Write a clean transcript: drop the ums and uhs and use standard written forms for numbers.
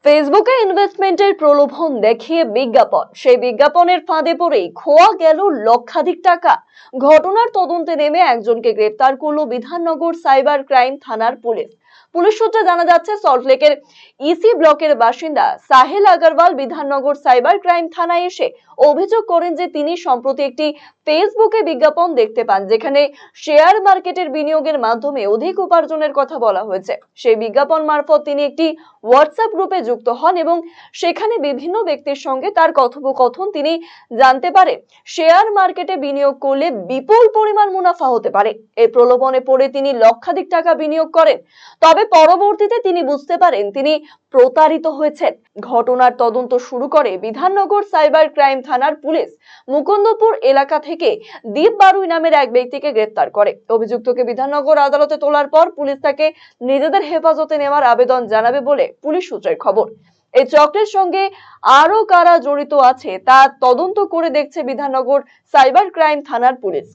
ফেসবুকে ইনভেস্টমেন্টের প্রলোভন দেখিয়ে বিজ্ঞাপন, সেই বিজ্ঞাপনের ফাঁদে পড়েই খোয়া গেল লক্ষাধিক টাকা। ঘটনার তদন্তে নেমে একজনকে গ্রেপ্তার করলো বিধাননগর সাইবার ক্রাইম থানার পুলিশ। পুলিশ সূত্রে জানা যাচ্ছে, সল্টলেকের ইসি ব্লকের বাসিন্দা সাহেল আগরওয়াল বিধাননগর সাইবার ক্রাইম থানায় এসে অভিযোগ করেন যে তিনি সম্প্রতি একটি ফেসবুকে বিজ্ঞাপন দেখতে পান, যেখানে শেয়ার মার্কেটের বিনিয়োগের মাধ্যমে অধিক উপার্জনের কথা বলা হয়েছে। সেই বিজ্ঞাপন মারফত তিনি একটি হোয়াটসঅ্যাপ গ্রুপে যুক্ত হন এবং সেখানে বিভিন্ন ব্যক্তির সঙ্গে তার কথোপকথন তিনি জানতে পারেন শেয়ার মার্কেটে বিনিয়োগ করলে বিপুল পরিমাণ মুনাফা হতে পারে। এই প্রলোভনে পড়ে তিনি লক্ষাধিক টাকা বিনিয়োগ করেন। তবে পরবর্তীতে তিনি বুঝতে পারেন তিনি প্রতারিত হয়েছেন। ঘটনার তদন্ত শুরু করে বিধাননগর সাইবার ক্রাইম থানার পুলিশ। মুকুন্দপুর এলাকা থেকে দীপ বারুই নামের এক ব্যক্তিকে গ্রেফতার করে। অভিযুক্তকে বিধাননগর আদালতে তোলার পর পুলিশ তাকে নিজেদের হেফাজতে নেওয়ার আবেদন জানাবে বলে পুলিশ সূত্রের খবর। এই চক্রের সঙ্গে আরো কারা জড়িত আছে তা তদন্ত করে দেখছে বিধাননগর সাইবার ক্রাইম থানার পুলিশ।